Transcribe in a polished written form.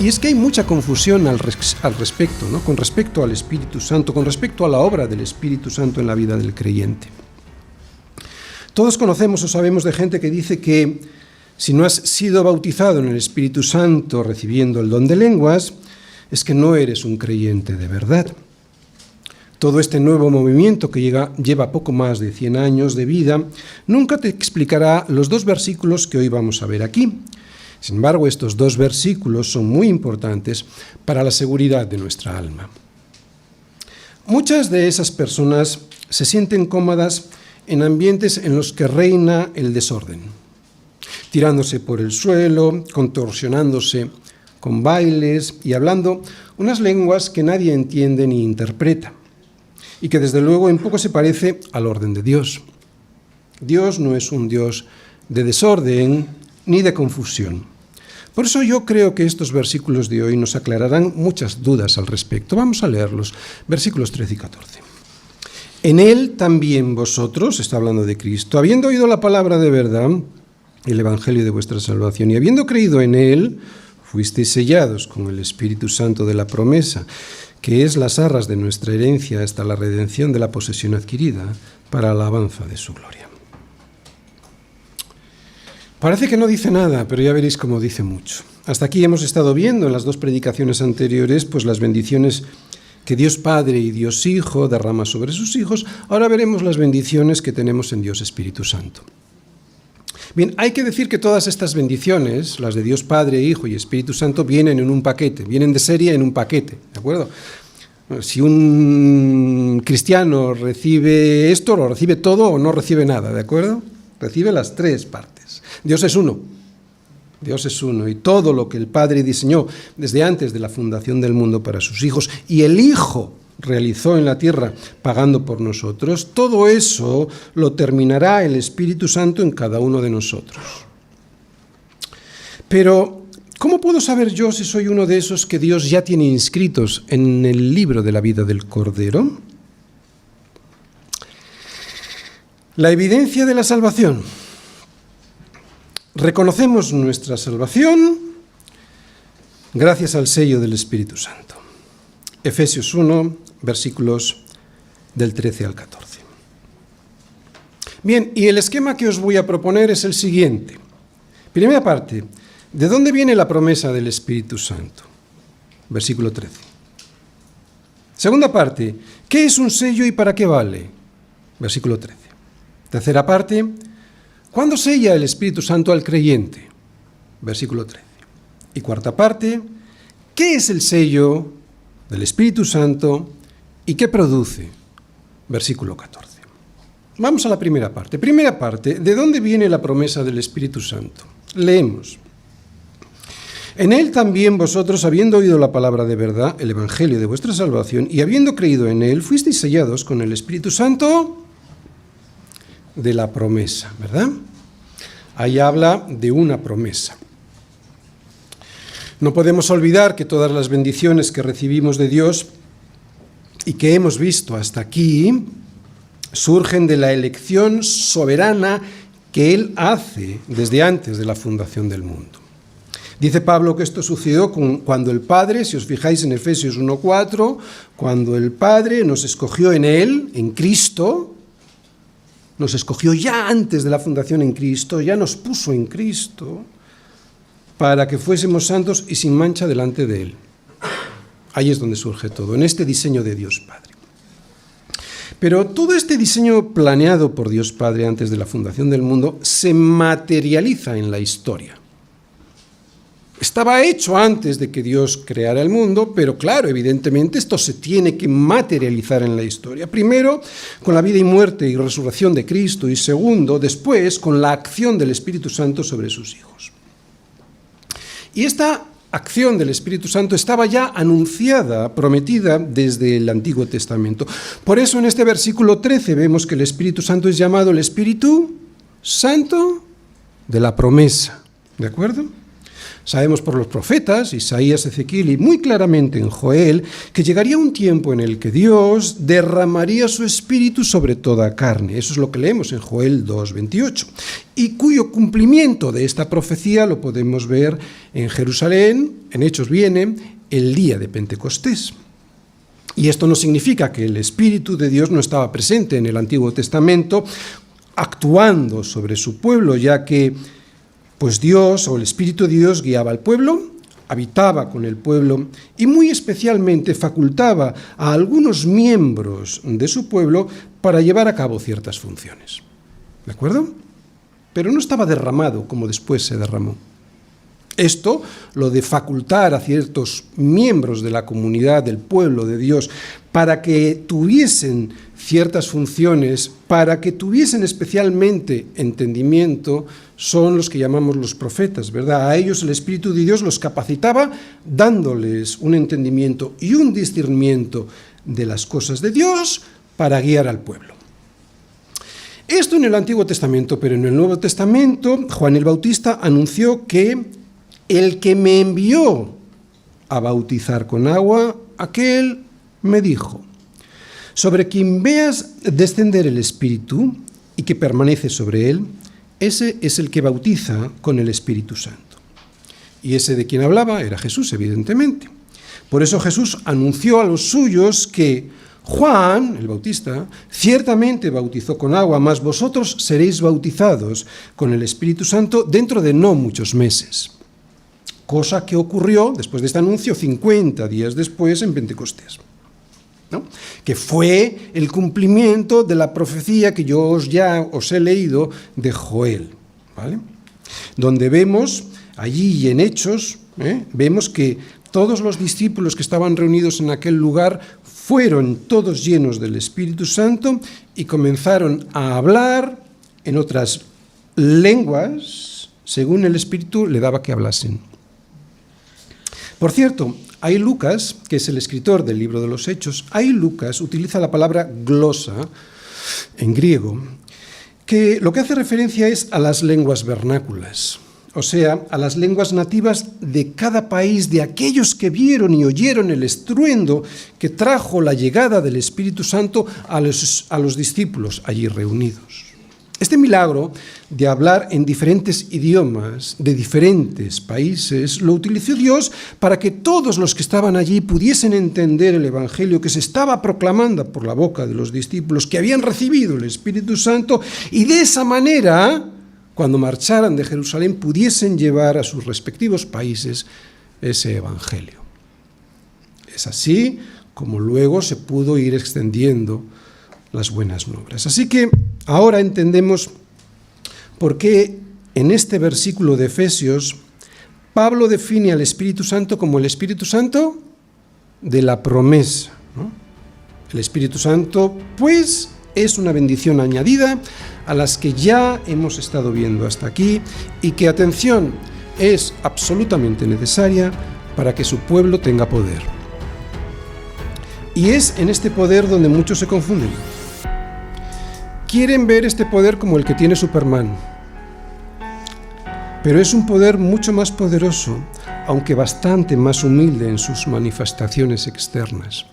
Y es que hay mucha confusión al respecto, ¿no? Con respecto al Espíritu Santo, con respecto a la obra del Espíritu Santo en la vida del creyente. Todos conocemos o sabemos de gente que dice que si no has sido bautizado en el Espíritu Santo recibiendo el don de lenguas, es que no eres un creyente de verdad. Todo este nuevo movimiento que lleva poco más de 100 años de vida, nunca te explicará los 2 versículos que hoy vamos a ver aquí. Sin embargo, estos 2 versículos son muy importantes para la seguridad de nuestra alma. Muchas de esas personas se sienten cómodas en ambientes en los que reina el desorden, tirándose por el suelo, contorsionándose con bailes y hablando unas lenguas que nadie entiende ni interpreta, y que desde luego en poco se parece al orden de Dios. Dios no es un Dios de desorden ni de confusión. Por eso yo creo que estos versículos de hoy nos aclararán muchas dudas al respecto. Vamos a leerlos, versículos 13 y 14. En Él también vosotros, está hablando de Cristo, habiendo oído la palabra de verdad, el evangelio de vuestra salvación, y habiendo creído en Él, fuisteis sellados con el Espíritu Santo de la promesa, que es las arras de nuestra herencia hasta la redención de la posesión adquirida, para la alabanza de su gloria. Parece que no dice nada, pero ya veréis cómo dice mucho. Hasta aquí hemos estado viendo en las 2 predicaciones anteriores, pues las bendiciones que Dios Padre y Dios Hijo derrama sobre sus hijos. Ahora veremos las bendiciones que tenemos en Dios Espíritu Santo. Bien, hay que decir que todas estas bendiciones, las de Dios Padre, Hijo y Espíritu Santo, vienen en un paquete, vienen de serie en un paquete, ¿de acuerdo? Si un cristiano recibe esto, lo recibe todo o no recibe nada, ¿de acuerdo? Recibe las 3 partes. Dios es uno. Dios es uno. Y todo lo que el Padre diseñó desde antes de la fundación del mundo para sus hijos y el Hijo realizó en la tierra pagando por nosotros, todo eso lo terminará el Espíritu Santo en cada uno de nosotros. Pero, ¿cómo puedo saber yo si soy uno de esos que Dios ya tiene inscritos en el libro de la vida del Cordero? La evidencia de la salvación. Reconocemos nuestra salvación gracias al sello del Espíritu Santo. Efesios 1, versículos del 13 al 14. Bien, y el esquema que os voy a proponer es el siguiente. Primera parte, ¿de dónde viene la promesa del Espíritu Santo? Versículo 13. Segunda parte, ¿qué es un sello y para qué vale? Versículo 13. Tercera parte, ¿cuándo sella el Espíritu Santo al creyente? Versículo 13. Y cuarta parte, ¿qué es el sello del Espíritu Santo y qué produce? Versículo 14. Vamos a la primera parte. Primera parte, ¿de dónde viene la promesa del Espíritu Santo? Leemos. En Él también vosotros, habiendo oído la palabra de verdad, el evangelio de vuestra salvación, y habiendo creído en Él, fuisteis sellados con el Espíritu Santo de la promesa, ¿verdad? Ahí habla de una promesa. No podemos olvidar que todas las bendiciones que recibimos de Dios y que hemos visto hasta aquí surgen de la elección soberana que Él hace desde antes de la fundación del mundo. Dice Pablo que esto sucedió cuando el Padre, si os fijáis en Efesios 1:4, cuando el Padre nos escogió en Él, en Cristo, nos escogió ya antes de la fundación en Cristo, ya nos puso en Cristo, para que fuésemos santos y sin mancha delante de Él. Ahí es donde surge todo, en este diseño de Dios Padre. Pero todo este diseño planeado por Dios Padre antes de la fundación del mundo se materializa en la historia. Estaba hecho antes de que Dios creara el mundo, pero claro, evidentemente esto se tiene que materializar en la historia. Primero, con la vida y muerte y resurrección de Cristo, y segundo, después, con la acción del Espíritu Santo sobre sus hijos. Y esta acción del Espíritu Santo estaba ya anunciada, prometida desde el Antiguo Testamento. Por eso en este versículo 13 vemos que el Espíritu Santo es llamado el Espíritu Santo de la promesa. ¿De acuerdo? Sabemos por los profetas, Isaías, Ezequiel y muy claramente en Joel, que llegaría un tiempo en el que Dios derramaría su espíritu sobre toda carne. Eso es lo que leemos en Joel 2:28. Y cuyo cumplimiento de esta profecía lo podemos ver en Jerusalén, en Hechos viene, el día de Pentecostés. Y esto no significa que el Espíritu de Dios no estaba presente en el Antiguo Testamento, actuando sobre su pueblo, ya que pues Dios o el Espíritu de Dios guiaba al pueblo, habitaba con el pueblo y muy especialmente facultaba a algunos miembros de su pueblo para llevar a cabo ciertas funciones. ¿De acuerdo? Pero no estaba derramado como después se derramó. Esto, lo de facultar a ciertos miembros de la comunidad, del pueblo de Dios, para que tuviesen ciertas funciones, para que tuviesen especialmente entendimiento, son los que llamamos los profetas, ¿verdad? A ellos el Espíritu de Dios los capacitaba, dándoles un entendimiento y un discernimiento de las cosas de Dios para guiar al pueblo. Esto en el Antiguo Testamento, pero en el Nuevo Testamento, Juan el Bautista anunció que el que me envió a bautizar con agua, aquel me dijo: sobre quien veas descender el Espíritu y que permanece sobre él, ese es el que bautiza con el Espíritu Santo. Y ese de quien hablaba era Jesús, evidentemente. Por eso Jesús anunció a los suyos que Juan, el Bautista, ciertamente bautizó con agua, mas vosotros seréis bautizados con el Espíritu Santo dentro de no muchos meses. Cosa que ocurrió después de este anuncio 50 días después en Pentecostés, ¿no? Que fue el cumplimiento de la profecía que yo ya os he leído de Joel, ¿vale? Donde vemos, allí y en Hechos, vemos que todos los discípulos que estaban reunidos en aquel lugar fueron todos llenos del Espíritu Santo y comenzaron a hablar en otras lenguas, según el Espíritu le daba que hablasen. Por cierto, ahí Lucas, que es el escritor del libro de los Hechos, ahí Lucas utiliza la palabra glosa en griego, que lo que hace referencia es a las lenguas vernáculas, o sea, a las lenguas nativas de cada país, de aquellos que vieron y oyeron el estruendo que trajo la llegada del Espíritu Santo a los discípulos allí reunidos. Este milagro de hablar en diferentes idiomas de diferentes países lo utilizó Dios para que todos los que estaban allí pudiesen entender el Evangelio que se estaba proclamando por la boca de los discípulos que habían recibido el Espíritu Santo y de esa manera, cuando marcharan de Jerusalén, pudiesen llevar a sus respectivos países ese Evangelio. Es así como luego se pudo ir extendiendo las buenas nuevas. Así que ahora entendemos por qué en este versículo de Efesios Pablo define al Espíritu Santo como el Espíritu Santo de la promesa, ¿no? El Espíritu Santo, pues, es una bendición añadida a las que ya hemos estado viendo hasta aquí y que, atención, es absolutamente necesaria para que su pueblo tenga poder. Y es en este poder donde muchos se confunden. Quieren ver este poder como el que tiene Superman, pero es un poder mucho más poderoso, aunque bastante más humilde en sus manifestaciones externas.